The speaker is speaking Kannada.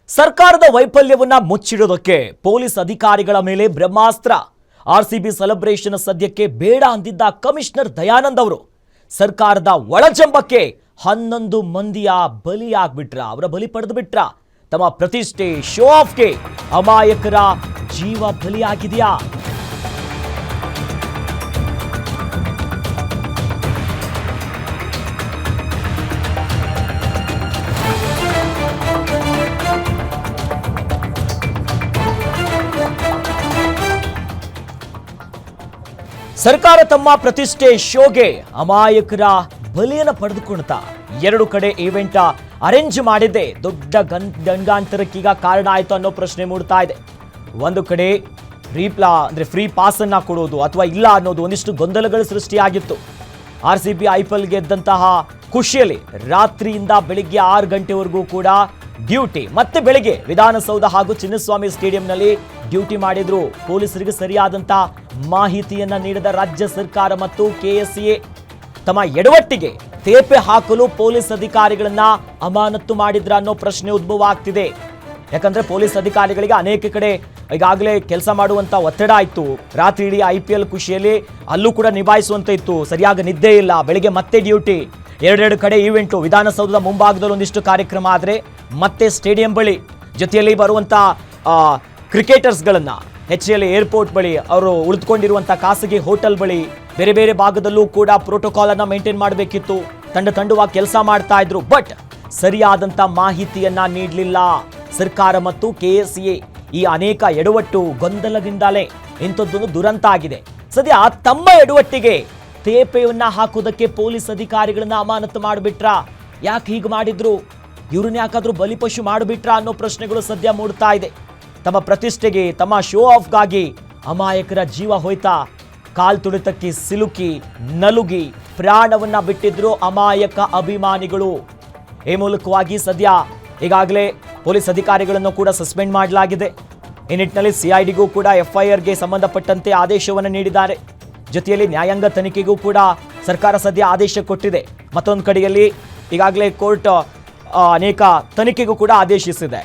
ಸರ್ಕಾರದ ವೈಫಲ್ಯವನ್ನ ಮುಚ್ಚಿಡೋದಕ್ಕೆ ಪೊಲೀಸ್ ಅಧಿಕಾರಿಗಳ ಮೇಲೆ ಬ್ರಹ್ಮಾಸ್ತ್ರ. ಆರ್ಸಿಬಿ ಸೆಲೆಬ್ರೇಷನ್ ಸದ್ಯಕ್ಕೆ ಬೇಡ ಅಂದಿದ್ದ ಕಮಿಷನರ್ ದಯಾನಂದ್ ಅವರು ಸರ್ಕಾರದ ಒಳಜಂಬಕ್ಕೆ 11 ಮಂದಿಯ ಬಲಿಯಾಗ್ಬಿಟ್ರ, ಅವರ ಬಲಿ ಪಡೆದು ಬಿಟ್ರ. ತಮ್ಮ ಪ್ರತಿಷ್ಠೆ ಶೋ ಆಫ್ಗೆ ಅಮಾಯಕರ ಜೀವ ಬಲಿಯಾಗಿದೆಯಾ? ಸರ್ಕಾರ ತಮ್ಮ ಪ್ರತಿಷ್ಠೆ ಶೋಗೆ ಅಮಾಯಕರ ಬಲಿಯನ್ನು ಪಡೆದುಕೊಳ್ತಾ 2 ಕಡೆ ಈವೆಂಟ್ ಅರೇಂಜ್ ಮಾಡಿದ್ದೆ ದೊಡ್ಡ ಗಂಡಾಂತರಕ್ಕೀಗ ಕಾರಣ ಆಯಿತು ಅನ್ನೋ ಪ್ರಶ್ನೆ ಮೂಡ್ತಾ ಇದೆ. ಒಂದು ಕಡೆ ಫ್ರೀ ಪಾಸ್ ಅನ್ನ ಕೊಡೋದು ಅಥವಾ ಇಲ್ಲ ಅನ್ನೋದು ಒಂದಿಷ್ಟು ಗೊಂದಲಗಳು ಸೃಷ್ಟಿಯಾಗಿತ್ತು. ಆರ್ಸಿಬಿ ಐಪಿಎಲ್ ಗೆದ್ದಂತಹ ಖುಷಿಯಲ್ಲಿ ರಾತ್ರಿಯಿಂದ ಬೆಳಿಗ್ಗೆ 6 ಗಂಟೆವರೆಗೂ ಕೂಡ ಡ್ಯೂಟಿ, ಮತ್ತೆ ಬೆಳಿಗ್ಗೆ ವಿಧಾನಸೌಧ ಹಾಗೂ ಚಿನ್ನಸ್ವಾಮಿ ಸ್ಟೇಡಿಯಂನಲ್ಲಿ ಡ್ಯೂಟಿ ಮಾಡಿದ್ರು. ಪೊಲೀಸರಿಗೆ ಸರಿಯಾದಂತ ಮಾಹಿತಿಯನ್ನ ನೀಡಿದ ರಾಜ್ಯ ಸರ್ಕಾರ ಮತ್ತು ಕೆಎಸ್ಎ ತಮ್ಮ ಎಡವಟ್ಟಿಗೆ ತೇಪೆ ಹಾಕಲು ಪೊಲೀಸ್ ಅಧಿಕಾರಿಗಳನ್ನ ಅಮಾನತು ಮಾಡಿದ್ರ ಅನ್ನೋ ಪ್ರಶ್ನೆ ಉದ್ಭವ ಆಗ್ತಿದೆ. ಯಾಕಂದ್ರೆ ಪೊಲೀಸ್ ಅಧಿಕಾರಿಗಳಿಗೆ ಅನೇಕ ಕಡೆ ಈಗಾಗಲೇ ಕೆಲಸ ಮಾಡುವಂತ ಒತ್ತಡ ಇತ್ತು. ರಾತ್ರಿ ಇಡೀ ಐಪಿಎಲ್ ಖುಷಿಯಲ್ಲಿ ಅಲ್ಲೂ ಕೂಡ ನಿಭಾಯಿಸುವಂತ ಇತ್ತು. ಸರಿಯಾಗಿ ನಿದ್ದೆ ಇಲ್ಲ, ಬೆಳಿಗ್ಗೆ ಮತ್ತೆ ಡ್ಯೂಟಿ, 2 ಕಡೆ ಈವೆಂಟು, ವಿಧಾನಸೌಧದ ಮುಂಭಾಗದಲ್ಲಿ ಒಂದಿಷ್ಟು ಕಾರ್ಯಕ್ರಮ ಆದರೆ ಮತ್ತೆ ಸ್ಟೇಡಿಯಂ ಬಳಿ, ಜೊತೆಯಲ್ಲಿ ಬರುವಂತ ಕ್ರಿಕೆಟರ್ಸ್ಗಳನ್ನ HCL ಏರ್ಪೋರ್ಟ್ ಬಳಿ, ಅವರು ಉಳಿದುಕೊಂಡಿರುವಂಥ ಖಾಸಗಿ ಹೋಟೆಲ್ ಬಳಿ, ಬೇರೆ ಬೇರೆ ಭಾಗದಲ್ಲೂ ಕೂಡ ಪ್ರೋಟೋಕಾಲ್ ಅನ್ನ ಮೇಂಟೈನ್ ಮಾಡಬೇಕಿತ್ತು. ತಂಡವಾಗಿ ಕೆಲಸ ಮಾಡ್ತಾ ಇದ್ರು. ಬಟ್ ಸರಿಯಾದಂಥ ಮಾಹಿತಿಯನ್ನ ನೀಡಲಿಲ್ಲ ಸರ್ಕಾರ ಮತ್ತು ಕೆಎಸ್ಎ. ಈ ಅನೇಕ ಎಡವಟ್ಟು ಗೊಂದಲದಿಂದಲೇ ಇಂಥದ್ದೊಂದು ದುರಂತ ಆಗಿದೆ. ಸದ್ಯ ತಮ್ಮ ಎಡವಟ್ಟಿಗೆ ತೇಪೆಯನ್ನ ಹಾಕೋದಕ್ಕೆ ಪೊಲೀಸ್ ಅಧಿಕಾರಿಗಳನ್ನ ಅಮಾನತು ಮಾಡಿಬಿಟ್ರ. ಯಾಕೆ ಹೀಗೆ ಮಾಡಿದ್ರು? ಇವ್ರನ್ನ ಯಾಕಾದ್ರೂ ಬಲಿಪಶು ಮಾಡಿಬಿಟ್ರ ಅನ್ನೋ ಪ್ರಶ್ನೆಗಳು ಸದ್ಯ ಮೂಡ್ತಾ ಇದೆ. ತಮ್ಮ ಪ್ರತಿಷ್ಠೆಗೆ, ತಮ್ಮ ಶೋ ಆಫ್ಗಾಗಿ ಅಮಾಯಕರ ಜೀವ ಹೋಯ್ತಾ? ಕಾಲ್ ತುಳಿತಕ್ಕೆ ಸಿಲುಕಿ ನಲುಗಿ ಪ್ರಾಣವನ್ನ ಬಿಟ್ಟಿದ್ರು ಅಮಾಯಕ ಅಭಿಮಾನಿಗಳು. ಈ ಮೂಲಕವಾಗಿ ಸದ್ಯ ಈಗಾಗಲೇ ಪೊಲೀಸ್ ಅಧಿಕಾರಿಗಳನ್ನು ಕೂಡ ಸಸ್ಪೆಂಡ್ ಮಾಡಲಾಗಿದೆ. ಈ ನಿಟ್ಟಿನಲ್ಲಿ ಸಿಐಡಿಗೂ ಕೂಡ FIRಗೆ ಸಂಬಂಧಪಟ್ಟಂತೆ ಆದೇಶವನ್ನು ನೀಡಿದ್ದಾರೆ. ಜೊತೆಯಲ್ಲಿ ನ್ಯಾಯಾಂಗ ತನಿಖೆಗೂ ಕೂಡ ಸರ್ಕಾರ ಸದ್ಯ ಆದೇಶ ಕೊಟ್ಟಿದೆ. ಮತ್ತೊಂದು ಕಡೆಯಲ್ಲಿ ಈಗಾಗಲೇ ಕೋರ್ಟ್ ಅನೇಕ ತನಿಖೆಗೂ ಕೂಡ ಆದೇಶಿಸಿದೆ.